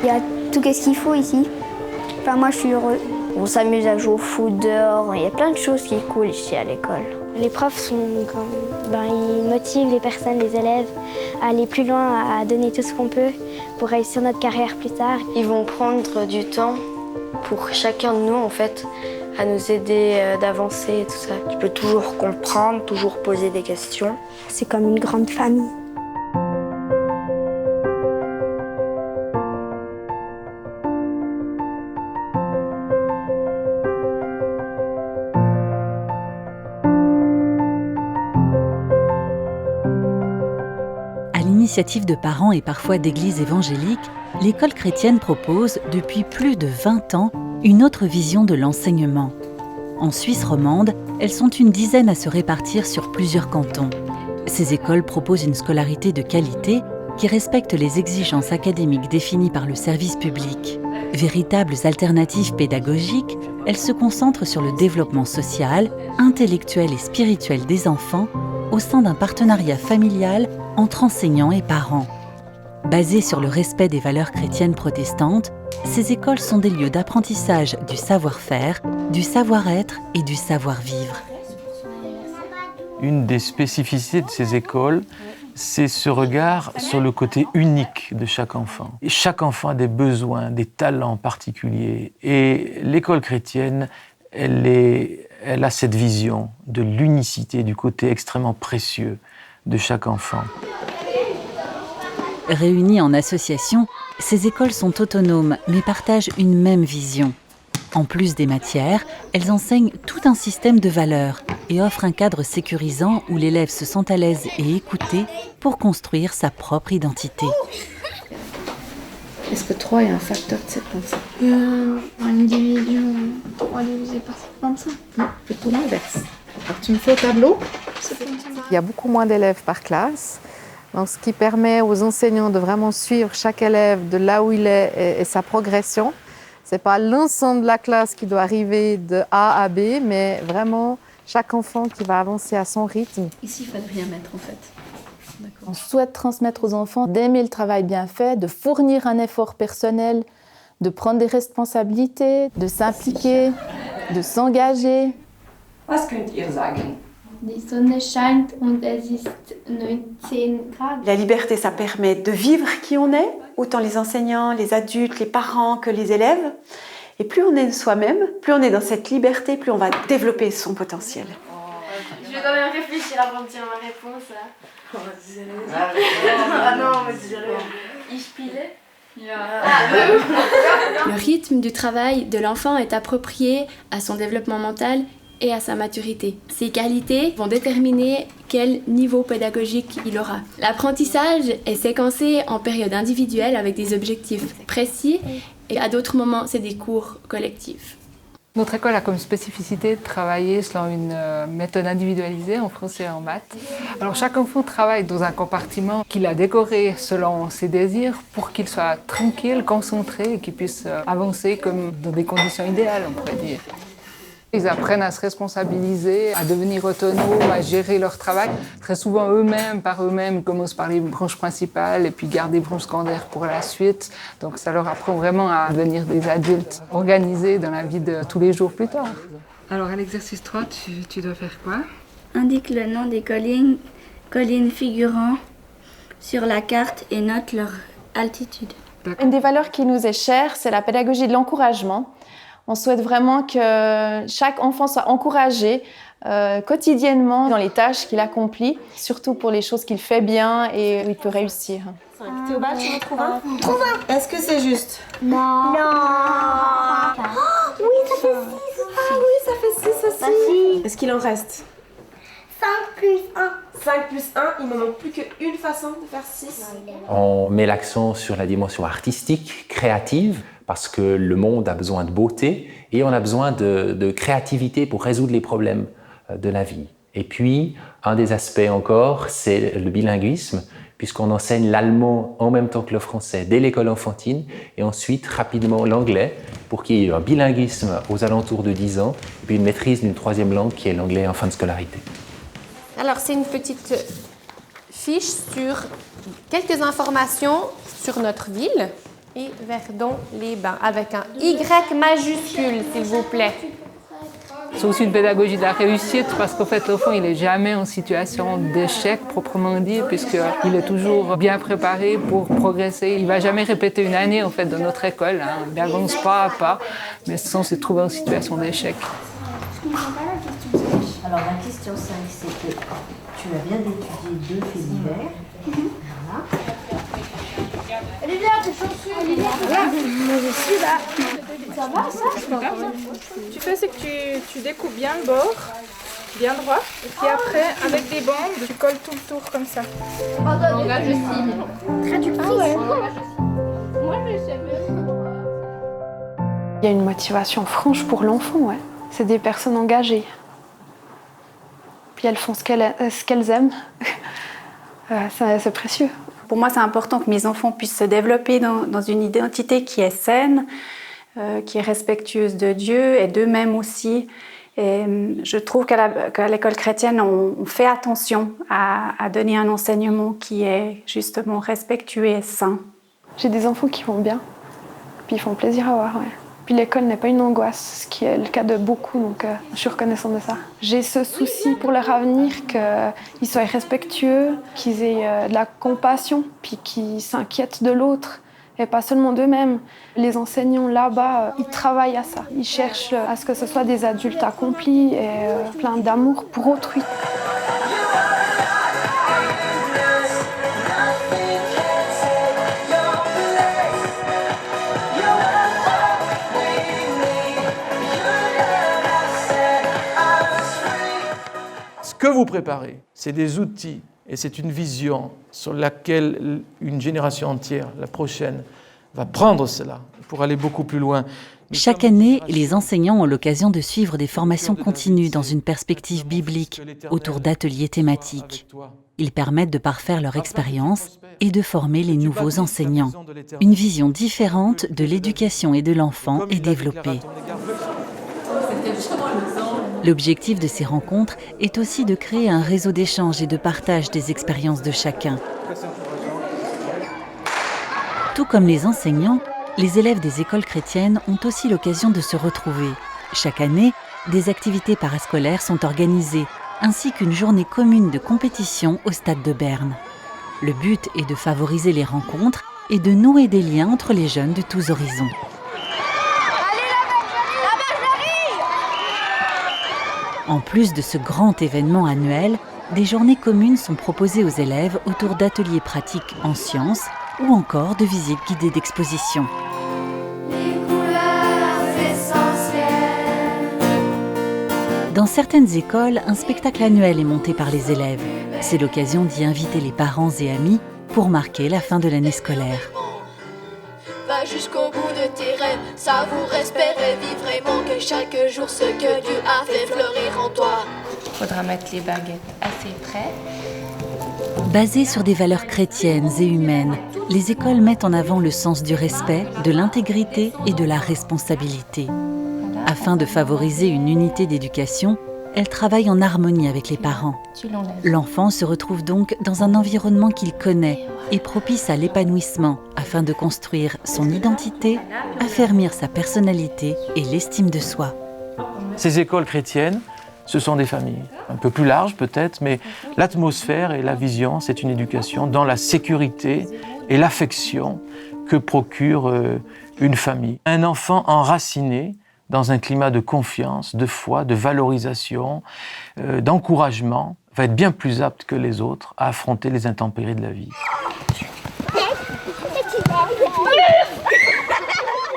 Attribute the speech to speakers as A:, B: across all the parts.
A: Il y a tout ce qu'il faut ici. Enfin, moi, je suis heureux. On s'amuse à jouer au foot dehors. Il y a plein de choses qui sont cool ici à l'école.
B: Les profs ils motivent les personnes, les élèves, à aller plus loin, à donner tout ce qu'on peut pour réussir notre carrière plus tard.
C: Ils vont prendre du temps pour chacun de nous, en fait, à nous aider d'avancer et tout ça. Tu peux toujours comprendre, toujours poser des questions.
A: C'est comme une grande famille.
D: À l'initiative de parents et parfois d'églises évangéliques, l'école chrétienne propose, depuis plus de 20 ans, une autre vision de l'enseignement. En Suisse romande, elles sont une dizaine à se répartir sur plusieurs cantons. Ces écoles proposent une scolarité de qualité qui respecte les exigences académiques définies par le service public. Véritables alternatives pédagogiques, elles se concentrent sur le développement social, intellectuel et spirituel des enfants au sein d'un partenariat familial entre enseignants et parents. Basées sur le respect des valeurs chrétiennes protestantes, ces écoles sont des lieux d'apprentissage du savoir-faire, du savoir-être et du savoir-vivre.
E: Une des spécificités de ces écoles, c'est ce regard sur le côté unique de chaque enfant. Et chaque enfant a des besoins, des talents particuliers. Et l'école chrétienne, elle a cette vision de l'unicité, du côté extrêmement précieux de chaque enfant.
D: Réunies en association, ces écoles sont autonomes mais partagent une même vision. En plus des matières, elles enseignent tout un système de valeurs et offrent un cadre sécurisant où l'élève se sent à l'aise et écouté pour construire sa propre identité.
F: Est-ce que 3 est un facteur de 75 ?
G: Une division 3 divisé par 75.
F: Non, plutôt l'inverse. Alors tu me fais au tableau ? Il y a beaucoup moins d'élèves par classe. Donc, ce qui permet aux enseignants de vraiment suivre chaque élève de là où il est et sa progression. Ce n'est pas l'ensemble de la classe qui doit arriver de A à B, mais vraiment chaque enfant qui va avancer à son rythme.
G: Ici, il ne fallait rien mettre en fait.
H: On souhaite transmettre aux enfants d'aimer le travail bien fait, de fournir un effort personnel, de prendre des responsabilités, de s'impliquer, de s'engager.
I: Was könnt ihr sagen?
B: Die Sonne scheint und es ist 19 Grad.
J: La liberté, ça permet de vivre qui on est, autant les enseignants, les adultes, les parents que les élèves. Et plus on est de soi-même, plus on est dans cette liberté, plus on va développer son potentiel.
C: Je vais quand même réfléchir avant de dire ma réponse. Ah non, mais je spiele.
B: Le rythme du travail de l'enfant est approprié à son développement mental et à sa maturité. Ces qualités vont déterminer quel niveau pédagogique il aura. L'apprentissage est séquencé en période individuelle avec des objectifs précis et à d'autres moments, c'est des cours collectifs.
K: Notre école a comme spécificité de travailler selon une méthode individualisée en français et en maths. Alors chaque enfant travaille dans un compartiment qu'il a décoré selon ses désirs pour qu'il soit tranquille, concentré et qu'il puisse avancer comme dans des conditions idéales, on pourrait dire. Ils apprennent à se responsabiliser, à devenir autonomes, à gérer leur travail. Très souvent eux-mêmes, par eux-mêmes, ils commencent par les branches principales et puis gardent des branches secondaires pour la suite. Donc ça leur apprend vraiment à devenir des adultes organisés dans la vie de tous les jours plus tard.
F: Alors à l'exercice 3, tu dois faire quoi ?
A: Indique le nom des collines figurant sur la carte et note leur altitude.
H: Une des valeurs qui nous est chère, c'est la pédagogie de l'encouragement. On souhaite vraiment que chaque enfant soit encouragé quotidiennement dans les tâches qu'il accomplit, surtout pour les choses qu'il fait bien et où il peut réussir.
G: Théobald, tu en trouves un ?
J: Trouve un. Est-ce que c'est juste ?
B: Non.
J: Oui, ça fait 6. Ah oui, ça fait 6 aussi. Est-ce qu'il en reste ?
B: 5 plus 1.
J: 5 plus 1, il ne manque plus qu'une façon de faire 6.
L: On met l'accent sur la dimension artistique, créative, parce que le monde a besoin de beauté et on a besoin de créativité pour résoudre les problèmes de la vie. Et puis, un des aspects encore, c'est le bilinguisme, puisqu'on enseigne l'allemand en même temps que le français dès l'école enfantine et ensuite rapidement l'anglais pour qu'il y ait un bilinguisme aux alentours de 10 ans et puis une maîtrise d'une troisième langue qui est l'anglais en fin de scolarité.
M: Alors, c'est une petite fiche sur quelques informations sur notre ville. et Verdon-les-Bains, avec un Y majuscule, s'il vous plaît.
K: C'est aussi une pédagogie de la réussite parce qu'en fait, l'enfant, il n'est jamais en situation d'échec proprement dit, puisqu'il est toujours bien préparé pour progresser. Il ne va jamais répéter une année en fait, dans notre école. Hein. Il avance pas à pas, mais sans se trouver en situation d'échec.
N: Alors la question 5, c'est que tu as bien d'étudier 2 faits divers. Voilà.
G: Olivia, tes chaussures. Olivia, regarde, moi je suis là. Ça va ça?
O: Tu fais, c'est que tu découpes bien le bord, bien droit, et puis après, avec des bandes, tu colles tout le tour comme ça.
G: Langage de signe. Traductrice. Ah ouais. Moi je sais même.
H: Il y a une motivation franche pour l'enfant, ouais. C'est des personnes engagées. Puis elles font ce qu'elles aiment. C'est précieux.
P: Pour moi, c'est important que mes enfants puissent se développer dans une identité qui est saine, qui est respectueuse de Dieu et d'eux-mêmes aussi. Et je trouve qu'à l'école chrétienne, on fait attention à donner un enseignement qui est justement respectueux et sain.
H: J'ai des enfants qui vont bien, puis ils font plaisir à voir, ouais. Puis l'école n'est pas une angoisse, ce qui est le cas de beaucoup, donc je suis reconnaissante de ça. J'ai ce souci pour leur avenir, qu'ils soient respectueux, qu'ils aient de la compassion, puis qu'ils s'inquiètent de l'autre, et pas seulement d'eux-mêmes. Les enseignants là-bas, ils travaillent à ça. Ils cherchent à ce que ce soit des adultes accomplis et pleins d'amour pour autrui.
E: Ce que vous préparez, c'est des outils et c'est une vision sur laquelle une génération entière, la prochaine, va prendre cela pour aller beaucoup plus loin.
D: Chaque année, les enseignants ont l'occasion de suivre des formations continues dans une perspective biblique autour d'ateliers thématiques. Ils permettent de parfaire leur expérience et de former les nouveaux enseignants. Une vision différente de l'éducation et de l'enfant est développée. L'objectif de ces rencontres est aussi de créer un réseau d'échange et de partage des expériences de chacun. Tout comme les enseignants, les élèves des écoles chrétiennes ont aussi l'occasion de se retrouver. Chaque année, des activités parascolaires sont organisées, ainsi qu'une journée commune de compétition au stade de Berne. Le but est de favoriser les rencontres et de nouer des liens entre les jeunes de tous horizons. En plus de ce grand événement annuel, des journées communes sont proposées aux élèves autour d'ateliers pratiques en sciences ou encore de visites guidées d'expositions. Dans certaines écoles, un spectacle annuel est monté par les élèves. C'est l'occasion d'y inviter les parents et amis pour marquer la fin de l'année scolaire.
Q: Va jusqu'au bout de tes rêves, savoure, espère et vis vraiment que chaque jour ce que Dieu a fait fleurir en toi.
M: Faudra mettre les baguettes assez près.
D: Basées sur des valeurs chrétiennes et humaines, les écoles mettent en avant le sens du respect, de l'intégrité et de la responsabilité. Afin de favoriser une unité d'éducation, elles travaillent en harmonie avec les parents. L'enfant se retrouve donc dans un environnement qu'il connaît et propice à l'épanouissement afin de construire son identité, affermir sa personnalité et l'estime de soi.
E: Ces écoles chrétiennes, ce sont des familles, un peu plus larges peut-être, mais l'atmosphère et la vision, c'est une éducation dans la sécurité et l'affection que procure une famille. Un enfant enraciné dans un climat de confiance, de foi, de valorisation, d'encouragement, va être bien plus apte que les autres à affronter les intempéries de la vie.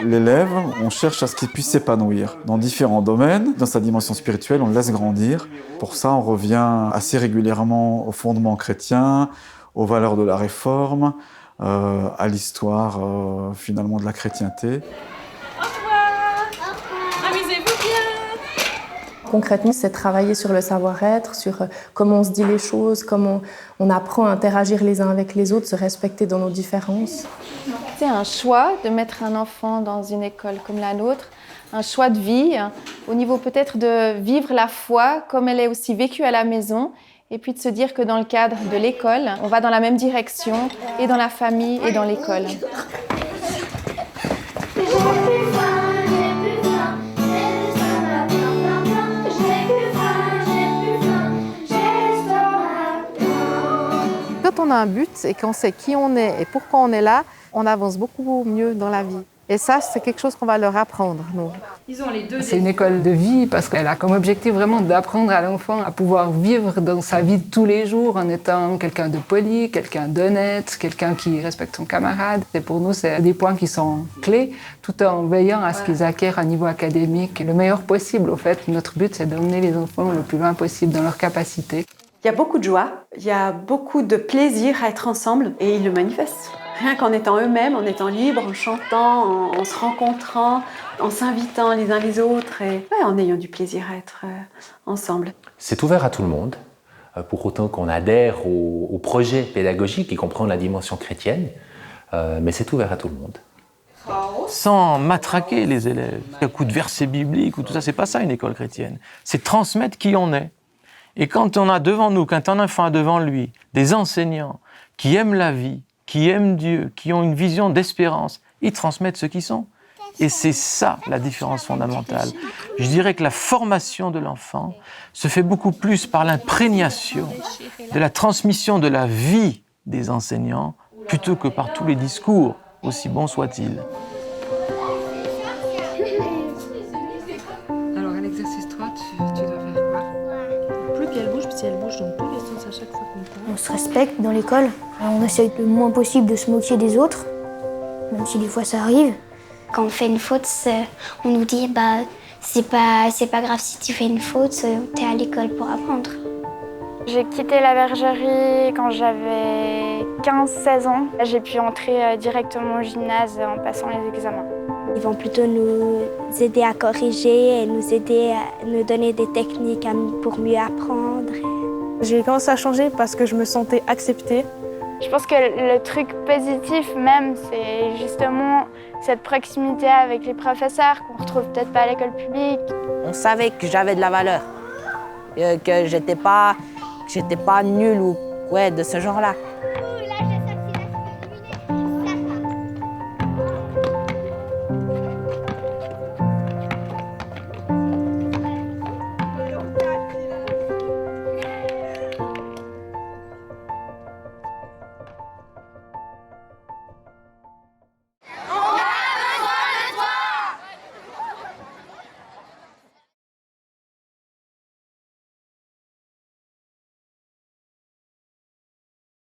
R: L'élève, on cherche à ce qu'il puisse s'épanouir dans différents domaines. Dans sa dimension spirituelle, on le laisse grandir. Pour ça, on revient assez régulièrement aux fondements chrétiens, aux valeurs de la réforme, à l'histoire finalement de la chrétienté.
S: Concrètement, c'est travailler sur le savoir-être, sur comment on se dit les choses, comment on apprend à interagir les uns avec les autres, se respecter dans nos différences.
H: C'est un choix de mettre un enfant dans une école comme la nôtre, un choix de vie, au niveau peut-être de vivre la foi comme elle est aussi vécue à la maison, et puis de se dire que dans le cadre de l'école, on va dans la même direction, et dans la famille et dans l'école.
F: Quand on a un but et qu'on sait qui on est et pourquoi on est là, on avance beaucoup mieux dans la vie. Et ça, c'est quelque chose qu'on va leur apprendre, nous.
K: C'est une école de vie parce qu'elle a comme objectif vraiment d'apprendre à l'enfant à pouvoir vivre dans sa vie de tous les jours en étant quelqu'un de poli, quelqu'un d'honnête, quelqu'un qui respecte son camarade. Et pour nous, c'est des points qui sont clés, tout en veillant à ce qu'ils acquièrent un niveau académique le meilleur possible. Au fait, notre but, c'est d'emmener les enfants le plus loin possible dans leurs capacités.
J: Il y a beaucoup de joie, il y a beaucoup de plaisir à être ensemble et ils le manifestent. Rien qu'en étant eux-mêmes, en étant libres, en chantant, en se rencontrant, en s'invitant les uns les autres et en ayant du plaisir à être ensemble.
L: C'est ouvert à tout le monde, pour autant qu'on adhère au projet pédagogique qui comprend la dimension chrétienne, mais c'est ouvert à tout le monde.
E: Sans matraquer les élèves, à coup de versets bibliques ou tout ça, c'est pas ça une école chrétienne. C'est transmettre qui on est. Et quand on a devant nous, quand un enfant a devant lui des enseignants qui aiment la vie, qui aiment Dieu, qui ont une vision d'espérance, ils transmettent ce qu'ils sont. Et c'est ça la différence fondamentale. Je dirais que la formation de l'enfant se fait beaucoup plus par l'imprégnation de la transmission de la vie des enseignants plutôt que par tous les discours, aussi bons soient-ils.
K: Alors à l'exercice 3, tu dois faire quoi?
N: Plus qu'elle bouge, puis elle bouge dans tous les sens à chaque fois qu'on parle.
A: On se respecte dans l'école. On essaye le moins possible de se moquer des autres, même si des fois ça arrive.
T: Quand on fait une faute, on nous dit c'est pas grave si tu fais une faute, t'es à l'école pour apprendre.
U: J'ai quitté la bergerie quand j'avais 15-16 ans. J'ai pu entrer directement au gymnase en passant les examens.
A: Ils vont plutôt nous aider à corriger et nous aider à nous donner des techniques pour mieux apprendre.
V: J'ai commencé à changer parce que je me sentais acceptée.
U: Je pense que le truc positif même, c'est justement cette proximité avec les professeurs qu'on retrouve peut-être pas à l'école publique.
W: On savait que j'avais de la valeur, que j'étais pas nulle ou de ce genre-là.